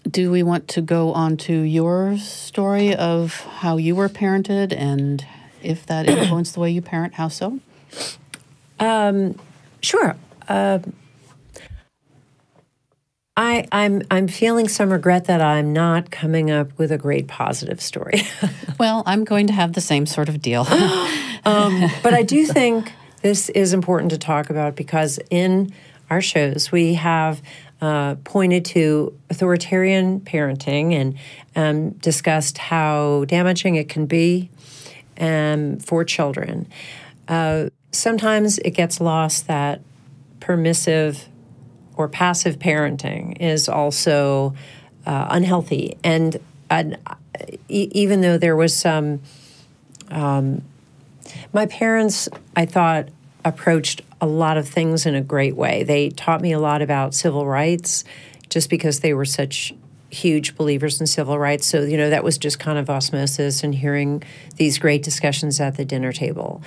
do we want to go on to your story of how you were parented and if that influenced the way you parent? How so? Sure. I'm feeling some regret that I'm not coming up with a great positive story. Well, I'm going to have the same sort of deal. But I do think this is important to talk about because in our shows we have pointed to authoritarian parenting and discussed how damaging it can be for children. Sometimes it gets lost that permissive or passive parenting is also unhealthy. And even though there was some, my parents, I thought, approached a lot of things in a great way. They taught me a lot about civil rights just because they were such huge believers in civil rights. So, that was just kind of osmosis and hearing these great discussions at the dinner table.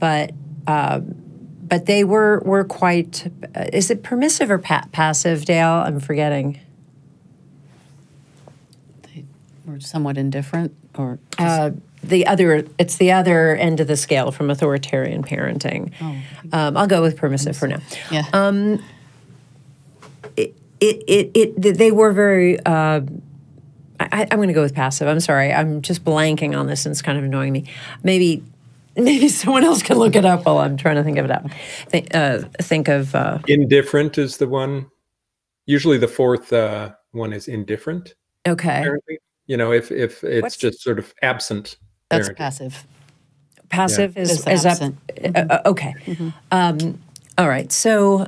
But they were quite, is it permissive or passive, Dale? I'm forgetting. They were somewhat indifferent, or? It's the other end of the scale from authoritarian parenting. Oh. I'll go with permissive for now. Yeah. They were very, I'm going to go with passive. I'm sorry. I'm just blanking on this and it's kind of annoying me. Maybe someone else can look it up while I'm trying to think of it out. Think of... Indifferent is the one. Usually the fourth one is indifferent. Okay. Apparently. If it's just sort of absent. That's parenting. passive. Passive is absent. Okay. All right. So,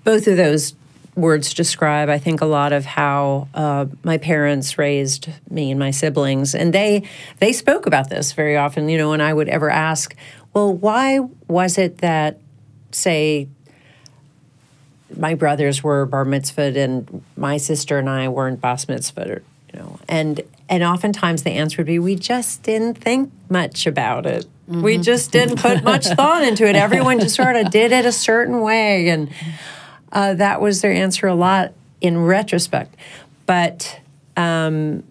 both of those words describe, I think, a lot of how my parents raised me and my siblings. And they spoke about this very often, when I would ever ask, well, why was it that, say, my brothers were bar mitzvahed and my sister and I weren't bas mitzvahed, and oftentimes the answer would be, we just didn't think much about it. Mm-hmm. We just didn't put much thought into it. Everyone just sort of did it a certain way. And that was their answer a lot in retrospect. But where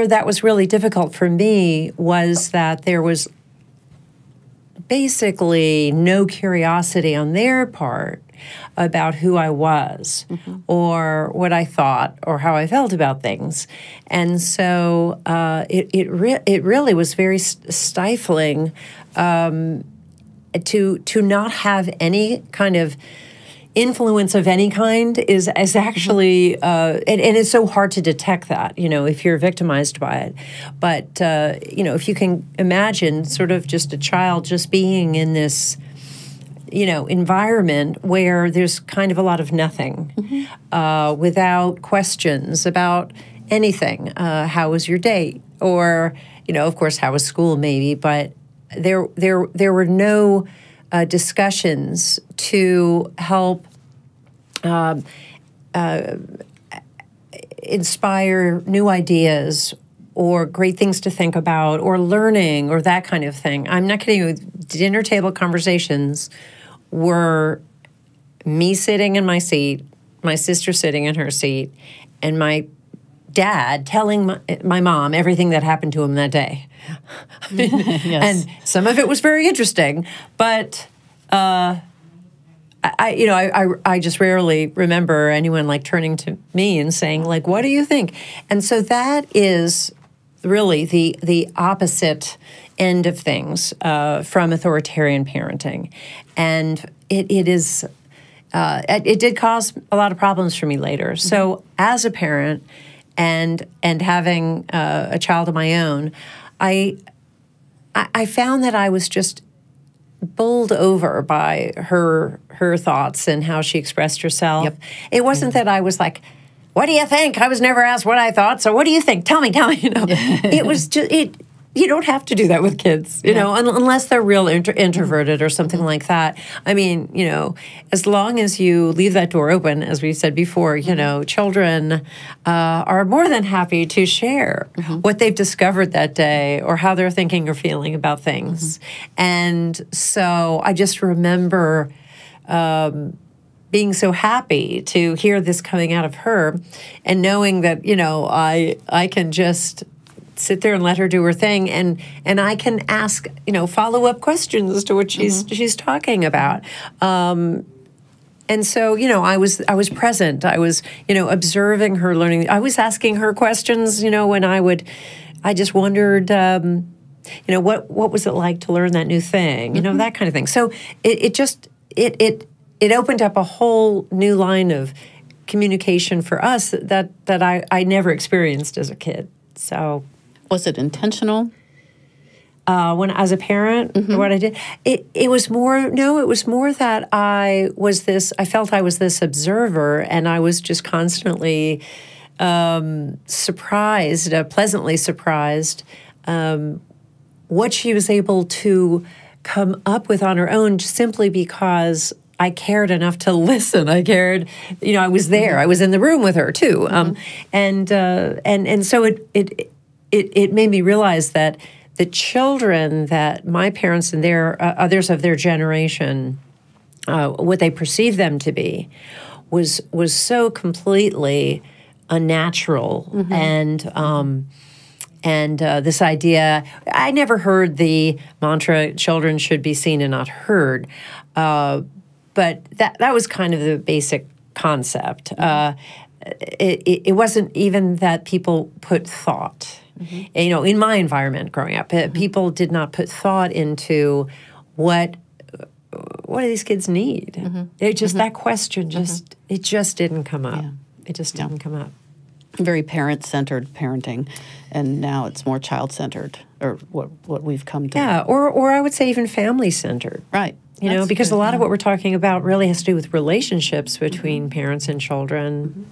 that was really difficult for me was that there was basically no curiosity on their part about who I was or what I thought or how I felt about things. And so it really was very stifling to not have any kind of influence of any kind is actually, and it's so hard to detect that, if you're victimized by it. But, if you can imagine sort of just a child just being in this, environment where there's kind of a lot of nothing, without questions about anything. How was your date? Or, of course, how was school maybe, but there were no discussions to help inspire new ideas or great things to think about or learning or that kind of thing. I'm not kidding you. Dinner table conversations were me sitting in my seat, my sister sitting in her seat, and my dad telling my mom everything that happened to him that day. Yes. And some of it was very interesting, but I just rarely remember anyone like turning to me and saying like, "What do you think?" And so that is really the opposite end of things from authoritarian parenting, and it did cause a lot of problems for me later. So as a parent and having a child of my own, I found that I was just bowled over by her thoughts and how she expressed herself. Yep. It wasn't that I was like, "What do you think?" I was never asked what I thought, so what do you think? Tell me. It was just you don't have to do that with kids, unless they're real introverted or something like that. I mean, as long as you leave that door open, as we said before, children are more than happy to share what they've discovered that day or how they're thinking or feeling about things. And so I just remember being so happy to hear this coming out of her, and knowing that, you know, I can just sit there and let her do her thing, and I can ask, you know, follow-up questions to what she's talking about. And so, you know, I was present. I was, you know, observing her learning. I was asking her questions, you know, when I just wondered, you know, what was it like to learn that new thing, you know, that kind of thing. So it opened up a whole new line of communication for us that I never experienced as a kid. So, was it intentional? When as a parent, what I did, it was more that I felt I was this observer, and I was just constantly surprised, pleasantly surprised, what she was able to come up with on her own, simply because I cared enough to listen. I cared, you know, I was there. I was in the room with her too, and so it made me realize that the children that my parents and others of their generation, what they perceived them to be, was so completely unnatural, and this idea. I never heard the mantra "children should be seen and not heard," but that was kind of the basic concept. It wasn't even that people put thought. You know, in my environment growing up, people did not put thought into what do these kids need. It just that question it just didn't come up. It just didn't come up. Very parent-centered parenting, and now it's more child-centered, or what we've come to. Yeah, or I would say even family-centered. Right. You know, because a lot of what we're talking about really has to do with relationships between parents and children.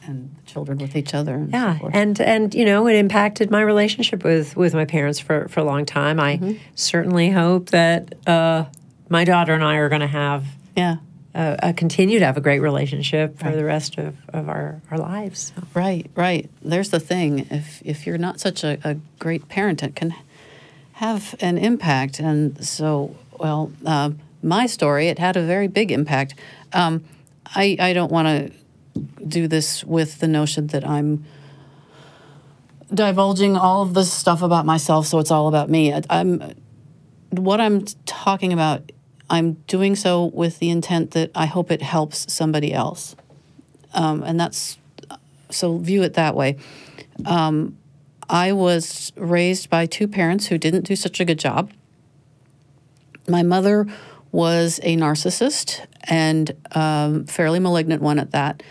And children with each other. Yeah, and you know, it impacted my relationship with my parents for a long time. I certainly hope that my daughter and I are going to have continue to have a great relationship for the rest of our lives. So. Right. There's the thing. If you're not such a great parent, it can have an impact. And so, well, my story, it had a very big impact. I don't want to do this with the notion that I'm divulging all of this stuff about myself, so it's all about me. What I'm talking about, I'm doing so with the intent that I hope it helps somebody else, and that's so view it that way. I was raised by two parents who didn't do such a good job. My mother was a narcissist, and fairly malignant one at that.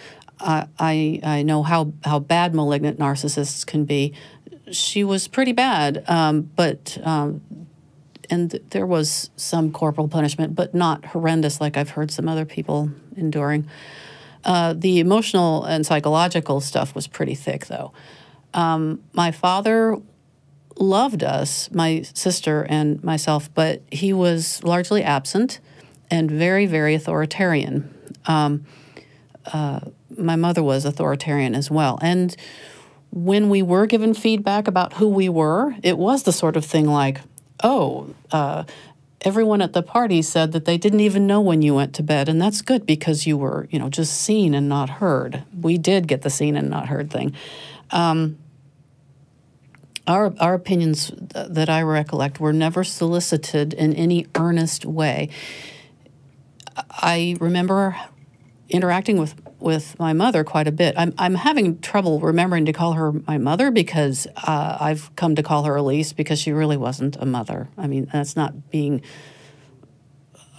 I know how bad malignant narcissists can be. She was pretty bad, and there was some corporal punishment, but not horrendous like I've heard some other people enduring. The emotional and psychological stuff was pretty thick, though. My father loved us, my sister and myself, but he was largely absent and very, very authoritarian. My mother was authoritarian as well. And when we were given feedback about who we were, it was the sort of thing like, everyone at the party said that they didn't even know when you went to bed, and that's good because you were, you know, just seen and not heard. We did get the seen and not heard thing. Our opinions that I recollect were never solicited in any earnest way. I remember interacting with my mother quite a bit. I'm having trouble remembering to call her my mother because I've come to call her Elise because she really wasn't a mother. I mean, that's not being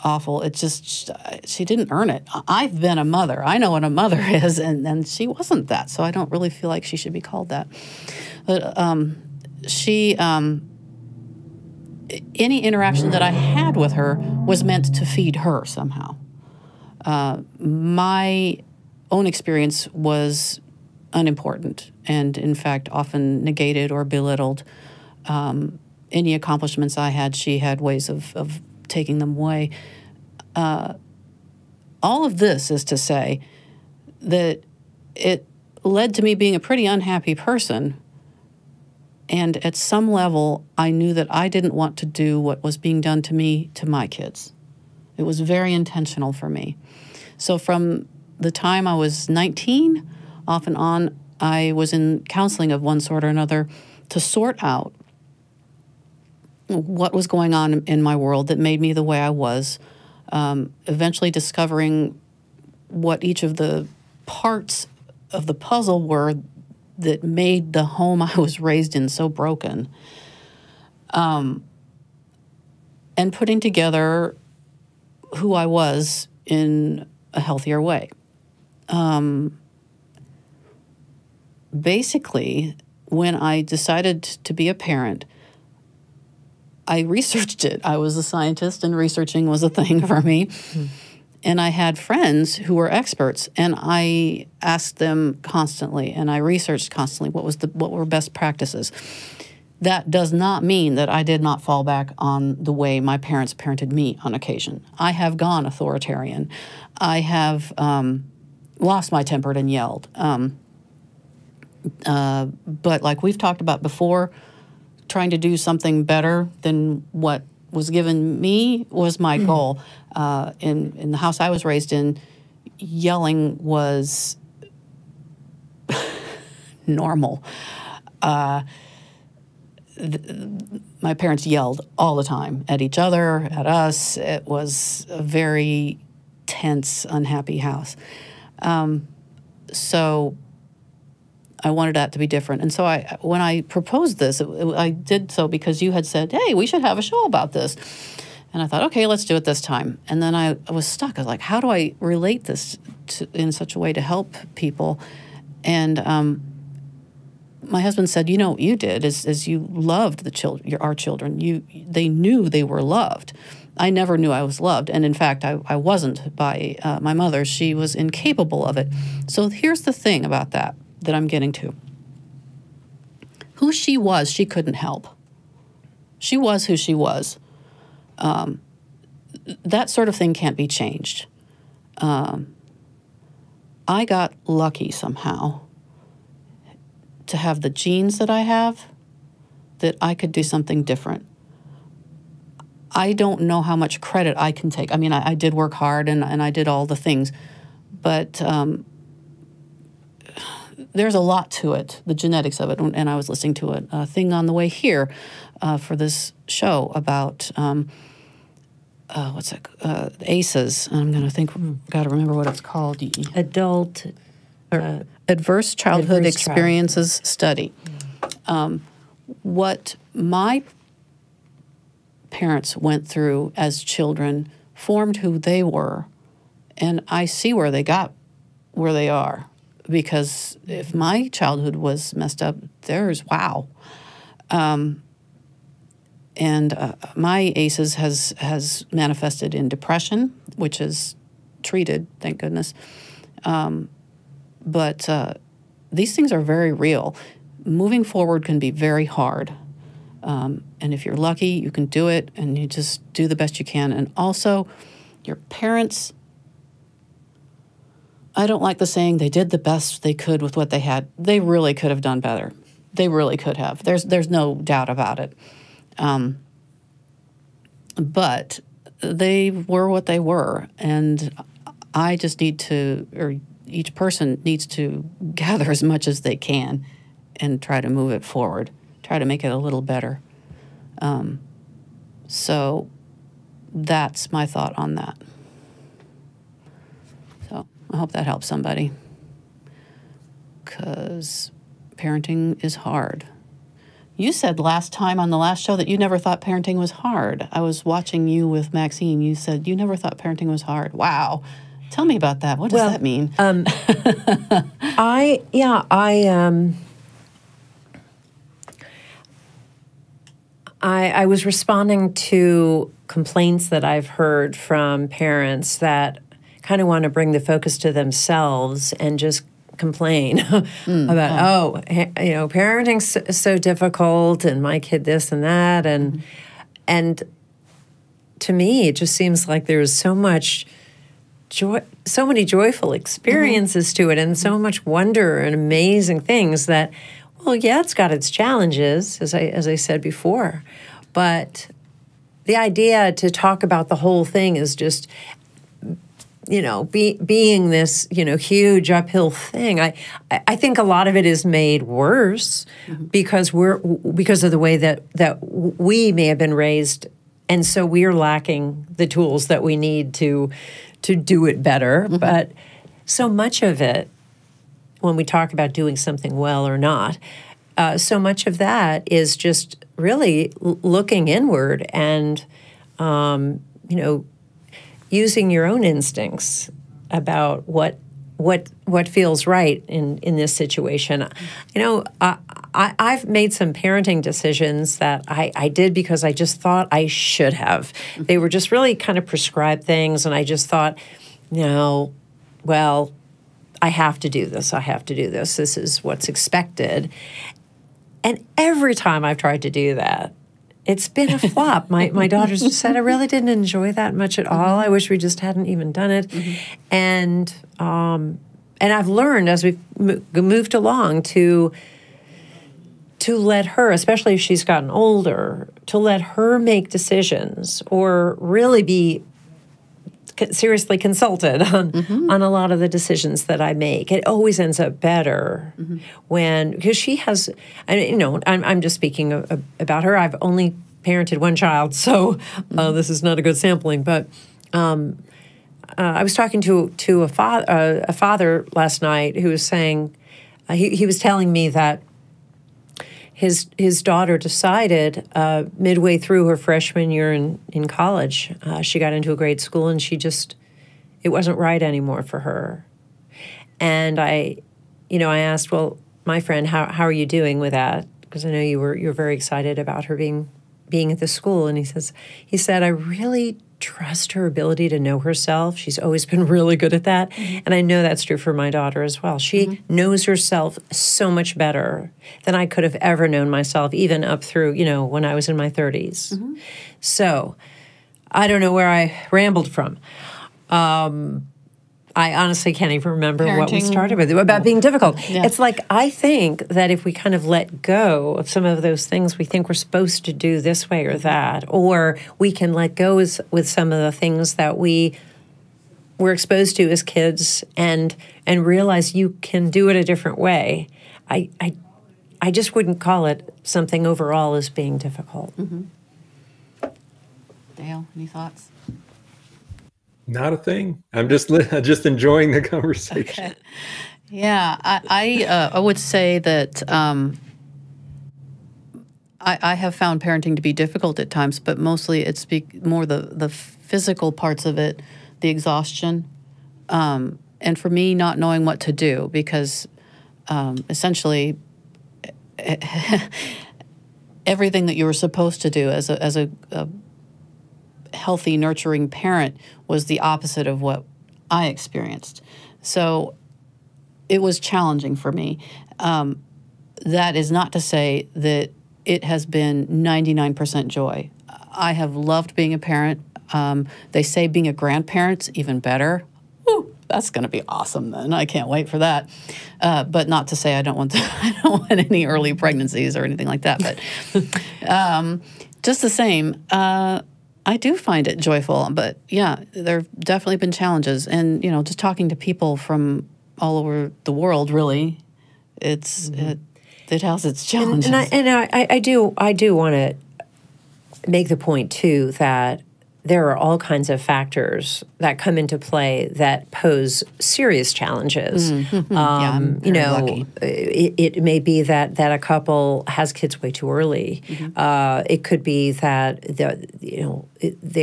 awful. It's just she didn't earn it. I've been a mother. I know what a mother is, and she wasn't that, so I don't really feel like she should be called that. But she, any interaction that I had with her was meant to feed her somehow. My own experience was unimportant and, in fact, often negated or belittled. Any accomplishments I had, she had ways of taking them away. All of this is to say that it led to me being a pretty unhappy person. And at some level, I knew that I didn't want to do what was being done to me to my kids. It was very intentional for me. So from the time I was 19, off and on, I was in counseling of one sort or another to sort out what was going on in my world that made me the way I was, eventually discovering what each of the parts of the puzzle were that made the home I was raised in so broken, and putting together who I was in a healthier way. Basically, when I decided to be a parent, I researched it. I was a scientist, and researching was a thing for me. And I had friends who were experts, and I asked them constantly, and I researched constantly what were best practices. That does not mean that I did not fall back on the way my parents parented me on occasion. I have gone authoritarian. I have lost my temper and yelled. But like we've talked about before, trying to do something better than what was given me was my goal. In the house I was raised in, yelling was normal. My parents yelled all the time at each other, at us. It was a very tense, unhappy house. So I wanted that to be different. And so when I proposed this, I did so because you had said, hey, we should have a show about this. And I thought, okay, let's do it this time. And then I was stuck. I was like, how do I relate this in such a way to help people? And my husband said, you know what you did is you loved the children, our children. They knew they were loved. I never knew I was loved. And in fact, I wasn't by my mother. She was incapable of it. So here's the thing about that I'm getting to. Who she was, she couldn't help. She was who she was. That sort of thing can't be changed. I got lucky somehow to have the genes that I have, that I could do something different. I don't know how much credit I can take. I mean, I did work hard and I did all the things, but there's a lot to it, the genetics of it. And I was listening to a thing on the way here for this show about ACEs. I'm going to think, got to remember what it's called. Adverse Childhood Experiences Study. What my parents went through as children formed who they were, and I see where they got where they are. Because if my childhood was messed up, theirs, wow. And my ACEs has manifested in depression, which is treated, thank goodness. But these things are very real. Moving forward can be very hard. And if you're lucky, you can do it, and you just do the best you can. And also, your parents, I don't like the saying they did the best they could with what they had. They really could have done better. They really could have. There's no doubt about it. But they were what they were, and I just need to, or each person needs to gather as much as they can and try to move it forward, try to make it a little better. So that's my thought on that. So I hope that helps somebody, because parenting is hard. You said last time on the last show that you never thought parenting was hard. I was watching you with Maxine. You said you never thought parenting was hard. Wow. Tell me about that. What does that mean? I was responding to complaints that I've heard from parents that kind of want to bring the focus to themselves and just complain about, parenting's so difficult and my kid this and that. And to me, it just seems like there's so much joy, so many joyful experiences to it, and so much wonder and amazing things that, well, yeah, it's got its challenges, as I said before, but the idea to talk about the whole thing is just, being this, huge uphill thing. I think a lot of it is made worse because of the way that we may have been raised, and so we are lacking the tools that we need to do it better. But so much of it, when we talk about doing something well or not, so much of that is just really looking inward and, using your own instincts about what feels right in this situation. I've made some parenting decisions that I did because I just thought I should have. They were just really kind of prescribed things, and I just thought, well, I have to do this. I have to do this. This is what's expected. And every time I've tried to do that, it's been a flop. My daughters just said, I really didn't enjoy that much at all. I wish we just hadn't even done it. And I've learned as we've moved along to let her, especially if she's gotten older, to let her make decisions or really be seriously consulted on a lot of the decisions that I make. It always ends up better because she has, I'm just speaking about her. I've only parented one child, so this is not a good sampling. But I was talking to a father last night who was saying, he was telling me that his daughter decided midway through her freshman year in college, she got into a grade school and it wasn't right anymore for her. And I asked, well, my friend, how are you doing with that? Because I know you're very excited about her being at the school. And he said, I really trust her ability to know herself. She's always been really good at that. And I know that's true for my daughter as well. She knows herself so much better than I could have ever known myself, even up through, when I was in my 30s. So I don't know where I rambled from. I honestly can't even remember what we started with, about being difficult. Yeah. It's like, I think that if we kind of let go of some of those things we think we're supposed to do this way or that, or we can let go with some of the things that we were exposed to as kids and realize you can do it a different way, I just wouldn't call it something overall as being difficult. Dale, any thoughts? Not a thing. I'm just enjoying the conversation. Okay. Yeah, I would say that I have found parenting to be difficult at times, but mostly it's more the physical parts of it, the exhaustion, and for me not knowing what to do because essentially everything that you were supposed to do as a healthy, nurturing parent was the opposite of what I experienced. So it was challenging for me. That is not to say that it has been 99% joy. I have loved being a parent. They say being a grandparent's even better. Woo, that's going to be awesome then. I can't wait for that. But not to say I don't want any early pregnancies or anything like that. But just the same, I do find it joyful, but yeah, there have definitely been challenges. And, just talking to people from all over the world, really, it has its challenges. And I do want to make the point, too, that there are all kinds of factors that come into play that pose serious challenges. Yeah, I'm very lucky. It may be that a couple has kids way too early. It could be that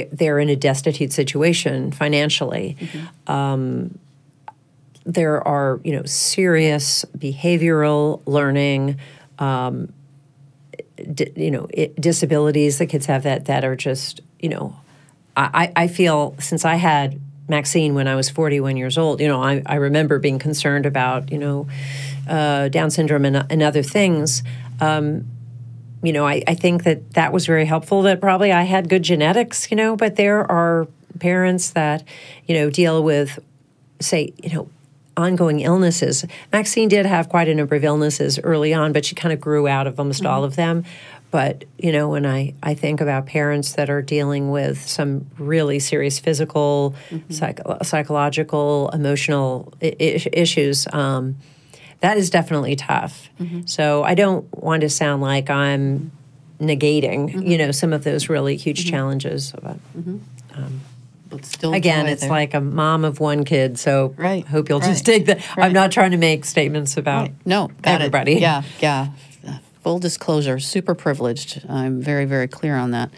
they're in a destitute situation financially. There are serious behavioral learning. Disabilities that kids have that are just I feel since I had Maxine when I was 41 years old, I remember being concerned about, Down syndrome and other things. I think that was very helpful that probably I had good genetics, but there are parents that, deal with, say, ongoing illnesses. Maxine did have quite a number of illnesses early on, but she kind of grew out of almost all of them. But, you know, when I think about parents that are dealing with some really serious physical, psychological, emotional issues, that is definitely tough. So I don't want to sound like I'm negating, you know, some of those really huge challenges. But still, again, it's like a mom of one kid, so right. hope you'll just take that. Right. I'm not trying to make statements about no, everybody. Yeah. Full disclosure, super privileged. I'm very, very clear on that.